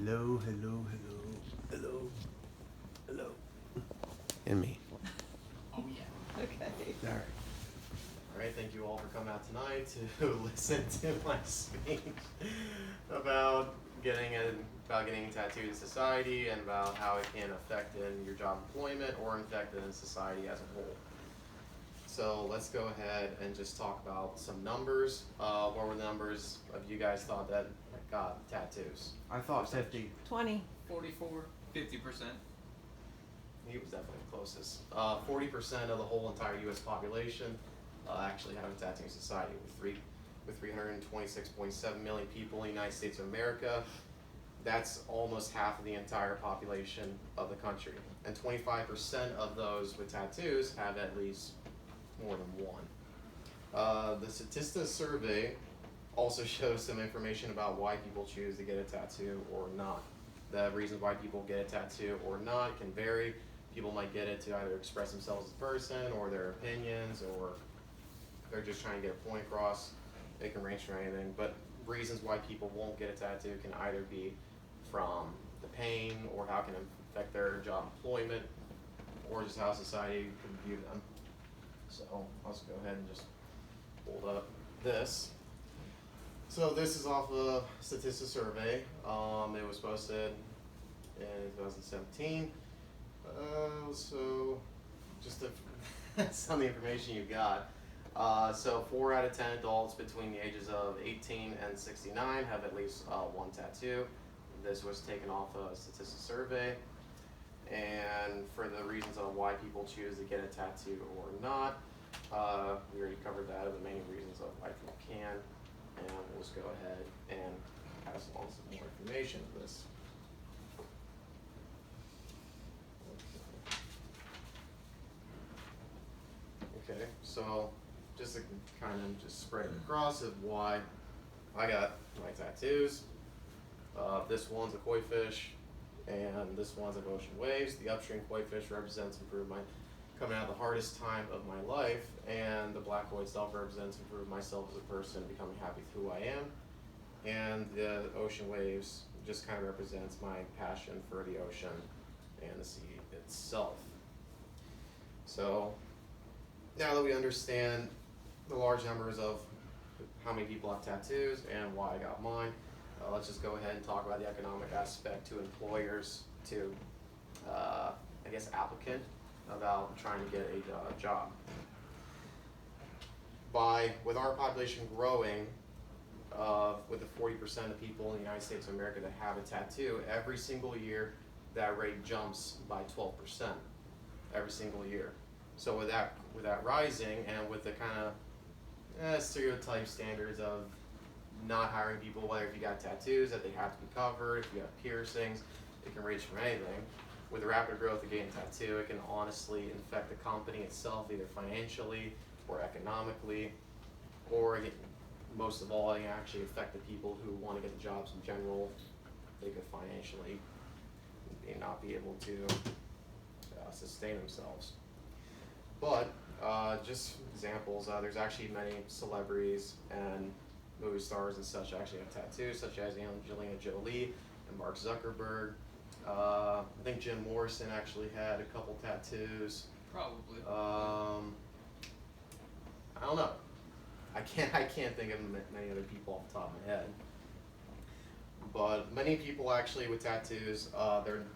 Hello, hello, hello, hello, hello. And me. Oh yeah. Okay. All right. All right. Thank you all for coming out tonight to listen to my speech about getting tattoos in society and about how it can affect in your job employment or affect in society as a whole. So let's go ahead and just talk about some numbers. What were the numbers of you guys thought that got tattoos? I thought 50. 20. 44, 50%. He was definitely the closest. 40% of the whole entire U.S. population actually have a tattooing society with 326.7 million people in the United States of America. That's almost half of the entire population of the country. And 25% of those with tattoos have at least more than one. The Statista survey also shows some information about why people choose to get a tattoo or not. The reasons why people get a tattoo or not can vary. People might get it to either express themselves as a person or their opinions, or they're just trying to get a point across. It can range from anything, but reasons why people won't get a tattoo can either be from the pain or how it can affect their job employment or just how society can view them. So I'll just go ahead and just hold up this. So this is off a Statista survey. It was posted in 2017. So just some of the information you got. So 4 out of 10 adults between the ages of 18 and 69 have at least one tattoo. This was taken off a Statista survey. And for the reasons of why people choose to get a tattoo or not, we already covered that, the main reasons of why people can. And we'll just go ahead and pass along some more information of this. Okay, so just to kind of just spread it across of why I got my tattoos. This one's a koi fish, and this one's of ocean waves. The upstream koi fish represents improvement coming out of the hardest time of my life, and the black koi itself represents improving myself as a person, becoming happy with who I am. And the ocean waves just kind of represents my passion for the ocean and the sea itself. So now that we understand the large numbers of how many people have tattoos and why I got mine, let's just go ahead and talk about the economic aspect to employers, to I guess applicant, about trying to get a job. With our population growing, with the 40% of people in the United States of America that have a tattoo, every single year that rate jumps by 12% every single year. So with that rising, and with the kind of stereotype standards of not hiring people, whether if you got tattoos that they have to be covered, if you have piercings, it can range from anything. With the rapid growth of getting a tattoo, it can honestly affect the company itself, either financially or economically, or most of all, it can actually affect the people who want to get the jobs in general. They could financially not be able to sustain themselves. But just examples, there's actually many celebrities and movie stars and such actually have tattoos, such as Angelina Jolie and Mark Zuckerberg. I think Jim Morrison actually had a couple tattoos. Probably. I don't know. I can't think of many other people off the top of my head. But many people actually with tattoos,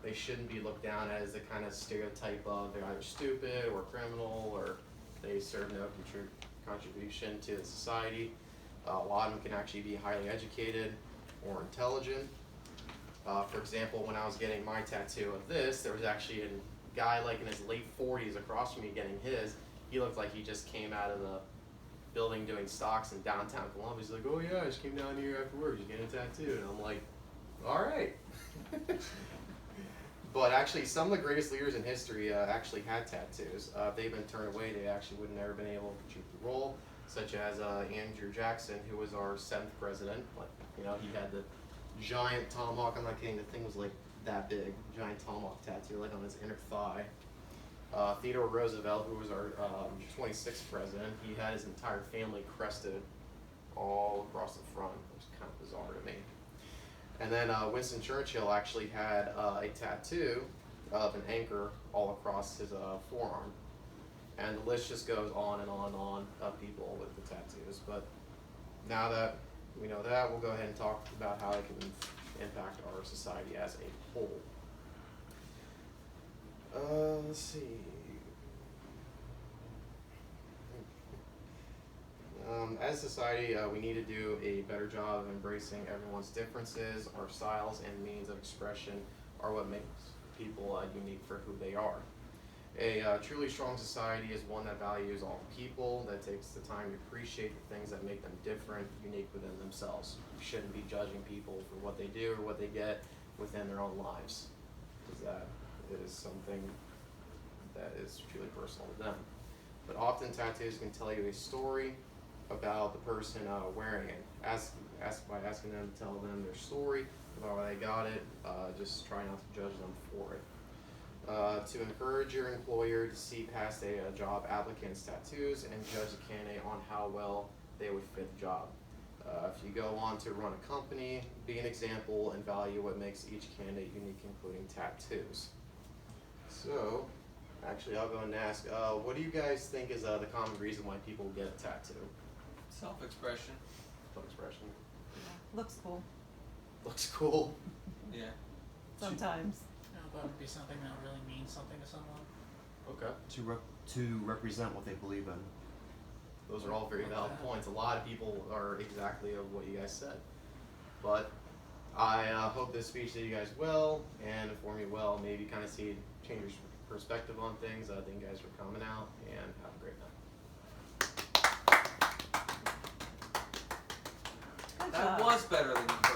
they shouldn't be looked down as the kind of stereotype of they're either stupid or criminal or they serve no contribution to the society. A lot of them can actually be highly educated or intelligent. For example, when I was getting my tattoo of this, there was actually a guy like in his late 40s across from me getting his. He looked like he just came out of the building doing stocks in downtown Columbus. He's like, oh yeah, I just came down here after work, just getting a tattoo. And I'm like, all right. But actually, some of the greatest leaders in history actually had tattoos. If they've been turned away, they actually would have never been able to achieve the role, such as Andrew Jackson, who was our 7th president. Like, you know, he had the giant tomahawk. I'm not kidding, the thing was like that big, giant tomahawk tattoo, like on his inner thigh. Theodore Roosevelt, who was our 26th president, he had his entire family crested all across the front. It was kind of bizarre to me. And then Winston Churchill actually had a tattoo of an anchor all across his forearm. And the list just goes on and on and on of people with the tattoos. But now that we know that, we'll go ahead and talk about how it can impact our society as a whole. Let's see. As a society, we need to do a better job of embracing everyone's differences. Our styles and means of expression are what makes people unique for who they are. A truly strong society is one that values all people, that takes the time to appreciate the things that make them different, unique within themselves. We shouldn't be judging people for what they do or what they get within their own lives, because that is something that is truly personal to them. But often tattoos can tell you a story about the person wearing it. By asking them to tell them their story about why they got it. Just try not to judge them for it. To encourage your employer to see past a job applicant's tattoos and judge the candidate on how well they would fit the job. If you go on to run a company, be an example and value what makes each candidate unique, including tattoos. So, actually, I'll go and ask, what do you guys think is the common reason why people get a tattoo? Self-expression. Self-expression. Looks cool Looks cool. Yeah. sometimes. No, that would be something that really means something to someone. Okay. To represent what they believe in. Those are all very valid points. A lot of people are exactly of what you guys said. But I hope this speech did you guys well and informed you well. Maybe kind of change your perspective on things. Thank you guys for coming out and have a great night. Good That job. was better than you